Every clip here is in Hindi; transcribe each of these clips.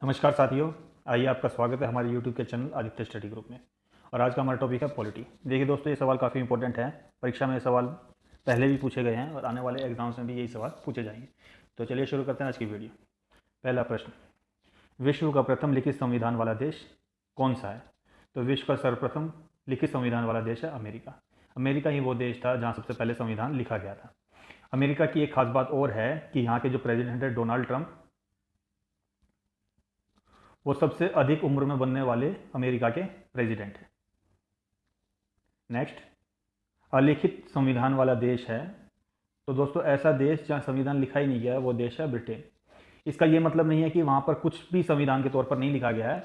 नमस्कार साथियों। आइए आपका स्वागत है हमारे YouTube के चैनल आदित्य स्टडी ग्रुप में। और आज का हमारा टॉपिक है पॉलिटी। देखिए दोस्तों, ये सवाल काफ़ी इंपॉर्टेंट है। परीक्षा में ये सवाल पहले भी पूछे गए हैं और आने वाले एग्जाम्स में भी यही सवाल पूछे जाएंगे। तो चलिए शुरू करते हैं आज की वीडियो। पहला प्रश्न, विश्व का प्रथम लिखित संविधान वाला देश कौन सा है? तो विश्व का सर्वप्रथम लिखित संविधान वाला देश है अमेरिका। अमेरिका ही वो देश था जहाँ सबसे पहले संविधान लिखा गया था। अमेरिका की एक खास बात और है कि यहाँ के जो प्रेसिडेंट है डोनाल्ड ट्रंप, वो सबसे अधिक उम्र में बनने वाले अमेरिका के प्रेसिडेंट हैं। नेक्स्ट, अलिखित संविधान वाला देश है। तो दोस्तों, ऐसा देश जहां संविधान लिखा ही नहीं गया है वो देश है ब्रिटेन। इसका ये मतलब नहीं है कि वहां पर कुछ भी संविधान के तौर पर नहीं लिखा गया है।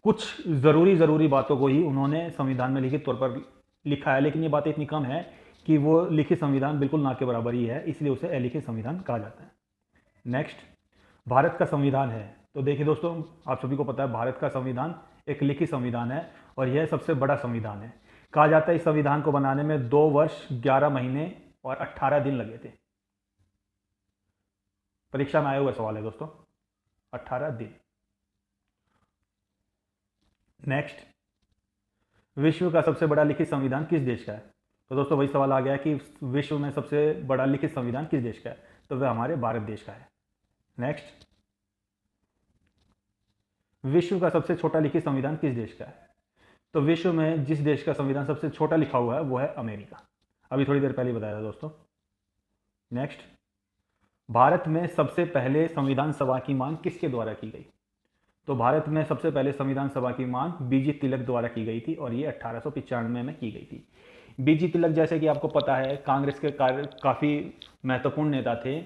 कुछ ज़रूरी बातों को ही उन्होंने संविधान में लिखित तौर पर लिखा है, लेकिन ये बातें इतनी कम है कि वो लिखित संविधान बिल्कुल ना के बराबर ही है, इसलिए उसे अलिखित संविधान कहा जाता है। नेक्स्ट, भारत का संविधान है। तो देखिए दोस्तों, आप सभी को पता है भारत का संविधान एक लिखित संविधान है और यह सबसे बड़ा संविधान है। कहा जाता है इस संविधान को बनाने में 2 वर्ष 11 महीने और 18 दिन लगे थे। परीक्षा में आया हुआ सवाल है दोस्तों, 18 दिन। नेक्स्ट, विश्व का सबसे बड़ा लिखित संविधान किस देश का है? तो दोस्तों वही सवाल आ गया कि विश्व में सबसे बड़ा लिखित संविधान किस देश का है? तो वह हमारे भारत देश का है। नेक्स्ट, विश्व का सबसे छोटा लिखित संविधान किस देश का है? तो विश्व में जिस देश का संविधान सबसे छोटा लिखा हुआ है वो है अमेरिका। अभी थोड़ी देर पहले बताया था दोस्तों। नेक्स्ट, भारत में सबसे पहले संविधान सभा की मांग किसके द्वारा की गई? तो भारत में सबसे पहले संविधान सभा की मांग बीजी तिलक द्वारा की गई थी और ये 1895 में की गई थी। बीजी तिलक, जैसे कि आपको पता है, कांग्रेस के काफ़ी महत्वपूर्ण नेता थे।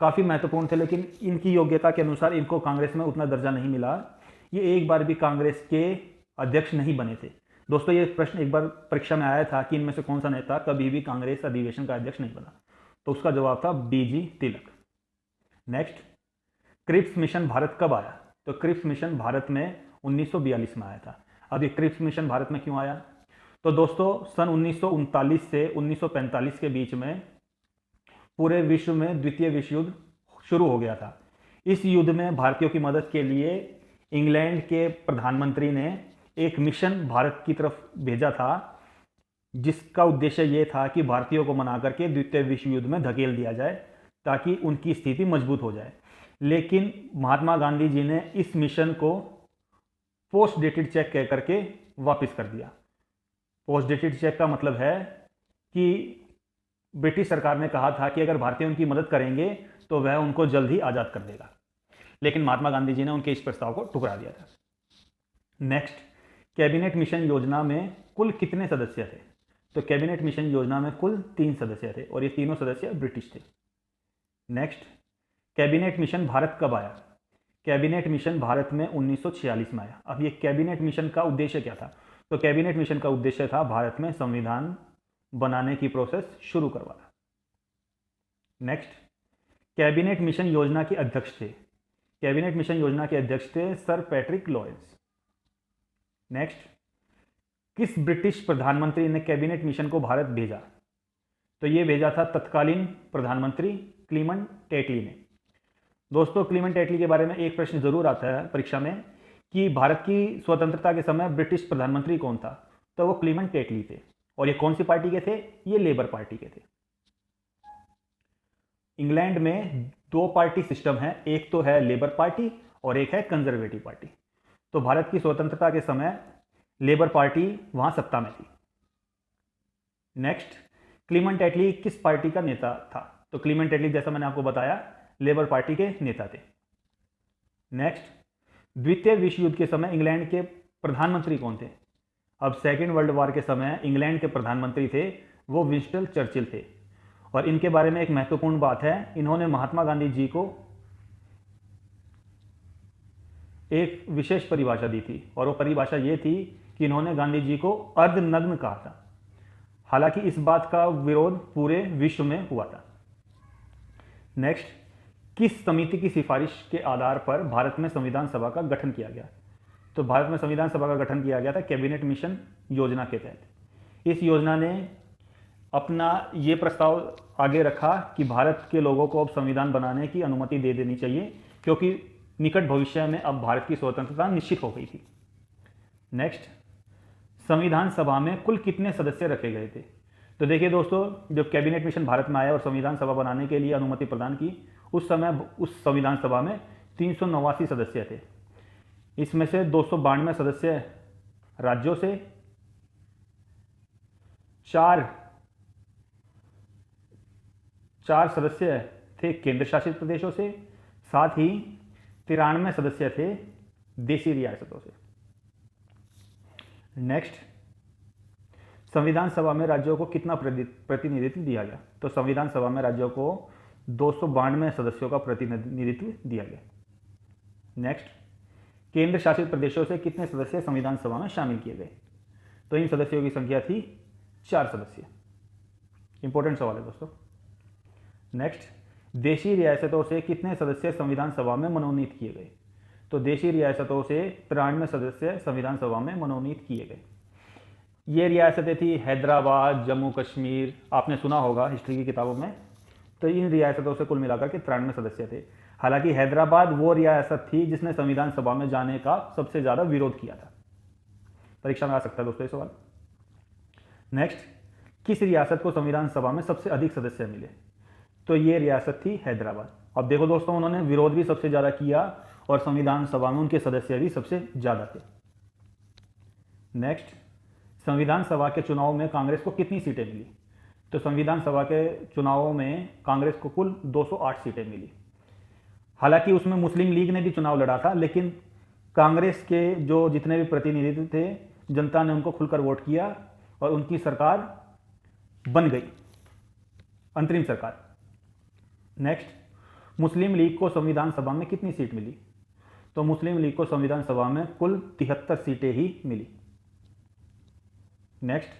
काफ़ी महत्वपूर्ण थे, लेकिन इनकी योग्यता के अनुसार इनको कांग्रेस में उतना दर्जा नहीं मिला। ये एक बार भी कांग्रेस के अध्यक्ष नहीं बने थे। दोस्तों, ये प्रश्न एक बार परीक्षा में आया था कि इनमें से कौन सा नेता कभी भी कांग्रेस अधिवेशन का अध्यक्ष नहीं बना। तो उसका जवाब था बीजी तिलक। नेक्स्ट, क्रिप्स मिशन भारत कब आया? तो क्रिप्स मिशन भारत में 1942 में आया था। अब ये क्रिप्स मिशन भारत में क्यों आया? तो दोस्तों, सन 1939 से 1945 के बीच में पूरे विश्व में द्वितीय विश्व युद्ध शुरू हो गया था। इस युद्ध में भारतीयों की मदद के लिए इंग्लैंड के प्रधानमंत्री ने एक मिशन भारत की तरफ भेजा था, जिसका उद्देश्य ये था कि भारतीयों को मना करके द्वितीय विश्व युद्ध में धकेल दिया जाए ताकि उनकी स्थिति मजबूत हो जाए। लेकिन महात्मा गांधी जी ने इस मिशन को पोस्ट डेटेड चेक कह करके वापस कर दिया। पोस्ट डेटेड चेक का मतलब है कि ब्रिटिश सरकार ने कहा था कि अगर भारतीय उनकी मदद करेंगे तो वह उनको जल्द ही आज़ाद कर देगा, लेकिन महात्मा गांधी जी ने उनके इस प्रस्ताव को ठुकरा दिया था। नेक्स्ट, कैबिनेट मिशन योजना में कुल कितने सदस्य थे? तो कैबिनेट मिशन योजना में कुल 3 सदस्य थे और ये तीनों सदस्य ब्रिटिश थे। नेक्स्ट, कैबिनेट मिशन भारत कब आया? कैबिनेट मिशन भारत में 1946 में आया। अब ये कैबिनेट मिशन का उद्देश्य क्या था? तो कैबिनेट मिशन का उद्देश्य था भारत में संविधान बनाने की प्रोसेस शुरू करवाना। नेक्स्ट, कैबिनेट मिशन योजना के अध्यक्ष थे। कैबिनेट मिशन योजना के अध्यक्ष थे सर पैट्रिक लॉरेंस। नेक्स्ट, किस ब्रिटिश प्रधानमंत्री ने कैबिनेट मिशन को भारत भेजा? तो ये भेजा था तत्कालीन प्रधानमंत्री क्लीमेंट एटली ने। दोस्तों, क्लीमेंट एटली के बारे में एक प्रश्न जरूर आता है परीक्षा में कि भारत की स्वतंत्रता के समय ब्रिटिश प्रधानमंत्री कौन था? तो वो क्लीमेंट एटली थे। और ये कौन सी पार्टी के थे? ये लेबर पार्टी के थे। इंग्लैंड में 2 पार्टी सिस्टम है, एक तो है लेबर पार्टी और एक है कंजर्वेटिव पार्टी। तो भारत की स्वतंत्रता के समय लेबर पार्टी वहां सत्ता में थी। नेक्स्ट, क्लीमेंट एटली किस पार्टी का नेता था? तो क्लीमेंट एटली, जैसा मैंने आपको बताया, लेबर पार्टी के नेता थे। नेक्स्ट, द्वितीय विश्व युद्ध के समय इंग्लैंड के प्रधानमंत्री कौन थे? अब सेकेंड वर्ल्ड वॉर के समय इंग्लैंड के प्रधानमंत्री थे वो विंस्टन चर्चिल थे। और इनके बारे में एक महत्वपूर्ण बात है, इन्होंने महात्मा गांधी जी को एक विशेष परिभाषा दी थी और वो परिभाषा ये थी कि इन्होंने गांधी जी को अर्धनग्न कहा था। हालांकि इस बात का विरोध पूरे विश्व में हुआ था। नेक्स्ट, किस समिति की सिफारिश के आधार पर भारत में संविधान सभा का गठन किया गया? तो भारत में संविधान सभा का गठन किया गया था कैबिनेट मिशन योजना के तहत। इस योजना ने अपना ये प्रस्ताव आगे रखा कि भारत के लोगों को अब संविधान बनाने की अनुमति दे देनी चाहिए, क्योंकि निकट भविष्य में अब भारत की स्वतंत्रता निश्चित हो गई थी। नेक्स्ट, संविधान सभा में कुल कितने सदस्य रखे गए थे? तो देखिए दोस्तों, जब कैबिनेट मिशन भारत में आया और संविधान सभा बनाने के लिए अनुमति प्रदान की, उस समय उस संविधान सभा में 389 सदस्य थे। इसमें से 292 सदस्य राज्यों से, चार सदस्य थे केंद्र शासित प्रदेशों से, साथ ही 93 सदस्य थे देशी रियासतों से। नेक्स्ट, संविधान सभा में राज्यों को कितना प्रतिनिधित्व दिया गया? तो संविधान सभा में राज्यों को 292 सदस्यों का प्रतिनिधित्व दिया गया। नेक्स्ट, केंद्र शासित प्रदेशों से कितने सदस्य संविधान सभा में शामिल किए गए? तो इन सदस्यों की संख्या थी 4 सदस्य। इंपॉर्टेंट सवाल है दोस्तों। नेक्स्ट, देशी रियासतों से कितने सदस्य संविधान सभा में मनोनीत किए गए? तो देशी रियासतों से 93 सदस्य संविधान सभा में मनोनीत किए गए। ये रियासतें थी हैदराबाद, जम्मू कश्मीर, आपने सुना होगा हिस्ट्री की किताबों में। तो इन रियासतों से कुल मिलाकर के 93 सदस्य थे। हालांकि हैदराबाद वो रियासत थी जिसने संविधान सभा में जाने का सबसे ज्यादा विरोध किया था। परीक्षा में आ सकता है दोस्तों ये सवाल। नेक्स्ट, किस रियासत को संविधान सभा में सबसे अधिक सदस्य मिले? तो ये रियासत थी हैदराबाद। अब देखो दोस्तों, उन्होंने विरोध भी सबसे ज्यादा किया और संविधान सभा में उनके सदस्य भी सबसे ज्यादा थे। नेक्स्ट, संविधान सभा के चुनाव में कांग्रेस को कितनी सीटें मिली? तो संविधान सभा के चुनावों में कांग्रेस को कुल 208 सीटें मिली। हालांकि उसमें मुस्लिम लीग ने भी चुनाव लड़ा था, लेकिन कांग्रेस के जो जितने भी प्रतिनिधि थे, जनता ने उनको खुलकर वोट किया और उनकी सरकार बन गई, अंतरिम सरकार। नेक्स्ट, मुस्लिम लीग को संविधान सभा में कितनी सीट मिली? तो मुस्लिम लीग को संविधान सभा में कुल 73 सीटें ही मिली। नेक्स्ट,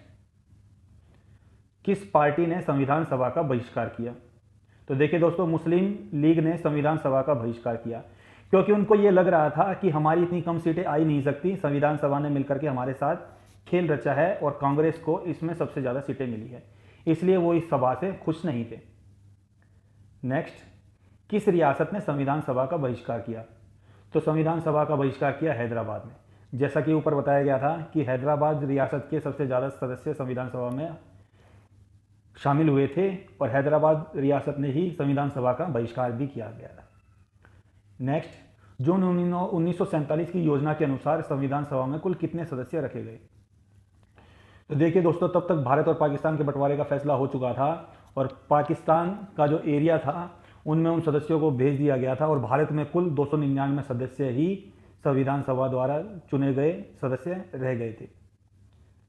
किस पार्टी ने संविधान सभा का बहिष्कार किया? तो देखिए दोस्तों, मुस्लिम लीग ने संविधान सभा का बहिष्कार किया क्योंकि उनको यह लग रहा था कि हमारी इतनी कम सीटें आ ही नहीं सकती, संविधान सभा ने मिलकर के हमारे साथ खेल रचा है और कांग्रेस को इसमें सबसे ज्यादा सीटें मिली है, इसलिए वो इस सभा से खुश नहीं थे। नेक्स्ट, किस रियासत ने संविधान सभा का बहिष्कार किया? तो संविधान सभा का बहिष्कार किया हैदराबाद ने। जैसा कि ऊपर बताया गया था कि हैदराबाद रियासत के सबसे ज्यादा सदस्य संविधान सभा में शामिल हुए थे और हैदराबाद रियासत ने ही संविधान सभा का बहिष्कार भी किया गया था। नेक्स्ट, जून 1947 की योजना के अनुसार संविधान सभा में कुल कितने सदस्य रखे गए? तो देखिए दोस्तों, तब तक भारत और पाकिस्तान के बंटवारे का फैसला हो चुका था और पाकिस्तान का जो एरिया था उनमें उन सदस्यों को भेज दिया गया था और भारत में कुल 299 सदस्य ही संविधान सभा द्वारा चुने गए सदस्य रह गए थे।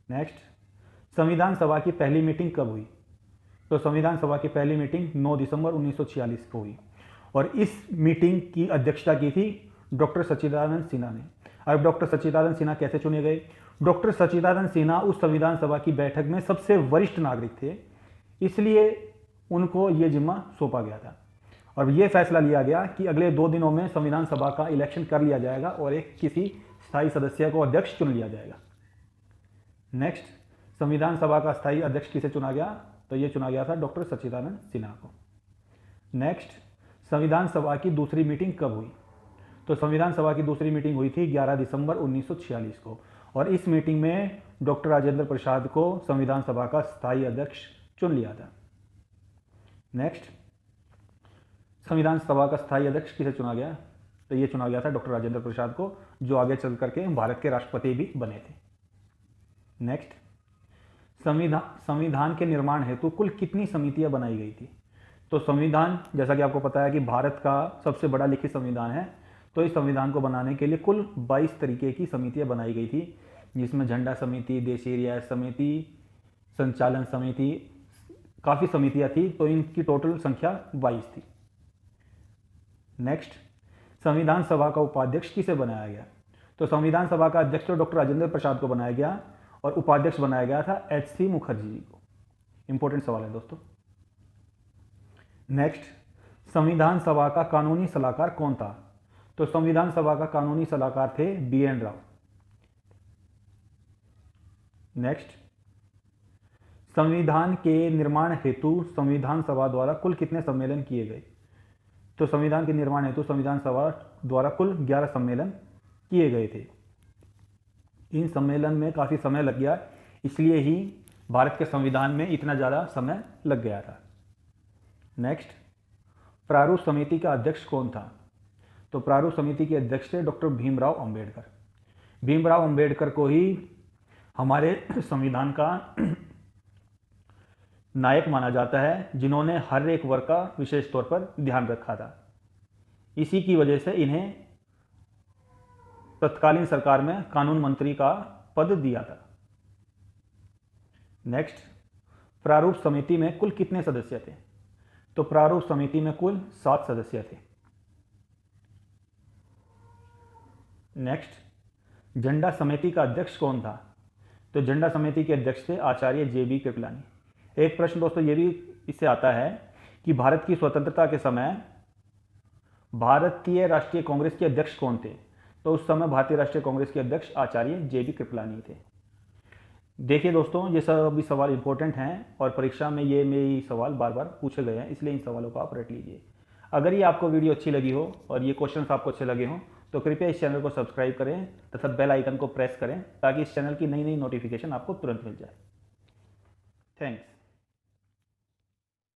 नेक्स्ट, संविधान सभा की पहली मीटिंग कब हुई? तो संविधान सभा की पहली मीटिंग 9 दिसंबर 1946 को हुई और इस मीटिंग की अध्यक्षता की थी डॉक्टर सच्चिदानंद सिन्हा ने। अब डॉक्टर सच्चिदानंद सिन्हा कैसे चुने गए? डॉक्टर सच्चिदानंद सिन्हा उस संविधान सभा की बैठक में सबसे वरिष्ठ नागरिक थे, इसलिए उनको ये जिम्मा सौंपा गया था और यह फैसला लिया गया कि अगले 2 दिनों में संविधान सभा का इलेक्शन कर लिया जाएगा और एक किसी स्थायी सदस्य को अध्यक्ष चुन लिया जाएगा। नेक्स्ट, संविधान सभा का स्थायी अध्यक्ष किसे चुना गया? तो यह चुना गया था डॉक्टर सच्चिदानंद सिन्हा को। नेक्स्ट, संविधान सभा की दूसरी मीटिंग कब हुई? तो संविधान सभा की दूसरी मीटिंग हुई थी 11 दिसंबर 1946 को और इस मीटिंग में डॉक्टर राजेंद्र प्रसाद को संविधान सभा का स्थायी अध्यक्ष चुन लिया था। नेक्स्ट, संविधान सभा का स्थायी अध्यक्ष किसे चुना गया? तो यह चुना गया था डॉक्टर राजेंद्र प्रसाद को, जो आगे चल करके भारत के राष्ट्रपति भी बने थे। नेक्स्ट, संविधान के निर्माण हेतु कुल कितनी समितियां बनाई गई थी? तो संविधान, जैसा कि आपको पता है कि भारत का सबसे बड़ा लिखित संविधान है, तो इस संविधान को बनाने के लिए कुल 22 तरीके की समितियां बनाई गई थी, जिसमें झंडा समिति, देशी रियासत समिति, संचालन समिति, काफी समितियां थी, तो इनकी टोटल संख्या 22 थी। नेक्स्ट, संविधान सभा का उपाध्यक्ष किसे बनाया गया? तो संविधान सभा का अध्यक्ष तो डॉक्टर राजेंद्र प्रसाद को बनाया गया और उपाध्यक्ष बनाया गया था एच.सी. मुखर्जी जी को। इंपॉर्टेंट सवाल है दोस्तों। नेक्स्ट, संविधान सभा का कानूनी सलाहकार कौन था? तो संविधान सभा का कानूनी सलाहकार थे बी.एन. राव। नेक्स्ट, संविधान के निर्माण हेतु संविधान सभा द्वारा कुल कितने सम्मेलन किए गए? तो संविधान के निर्माण हेतु संविधान सभा द्वारा कुल 11 सम्मेलन किए गए थे। इन सम्मेलन में काफ़ी समय लग गया, इसलिए ही भारत के संविधान में इतना ज़्यादा समय लग गया था। नेक्स्ट, प्रारूप समिति का अध्यक्ष कौन था? तो प्रारूप समिति के अध्यक्ष थे डॉक्टर भीमराव अंबेडकर। भीमराव अंबेडकर को ही हमारे संविधान का नायक माना जाता है, जिन्होंने हर एक वर्ग का विशेष तौर पर ध्यान रखा था। इसी की वजह से इन्हें तत्कालीन सरकार में कानून मंत्री का पद दिया था। नेक्स्ट, प्रारूप समिति में कुल कितने सदस्य थे? तो प्रारूप समिति में कुल 7 सदस्य थे। नेक्स्ट, झंडा समिति का अध्यक्ष कौन था? तो झंडा समिति के अध्यक्ष थे आचार्य JB कृपलानी। एक प्रश्न दोस्तों ये भी इससे आता है कि भारत की स्वतंत्रता के समय भारतीय राष्ट्रीय कांग्रेस के अध्यक्ष कौन थे? तो उस समय भारतीय राष्ट्रीय कांग्रेस के अध्यक्ष आचार्य JB कृपलानी थे। देखिए दोस्तों, ये सभी सवाल इंपॉर्टेंट हैं और परीक्षा में ये सवाल बार बार पूछे गए हैं, इसलिए इन सवालों को आप रट लीजिए। अगर ये आपको वीडियो अच्छी लगी हो और ये क्वेश्चंस आपको अच्छे लगे हों तो कृपया इस चैनल को सब्सक्राइब करें तथा बेल आइकन को प्रेस करें ताकि इस चैनल की नई नोटिफिकेशन आपको तुरंत मिल जाए। थैंक्स।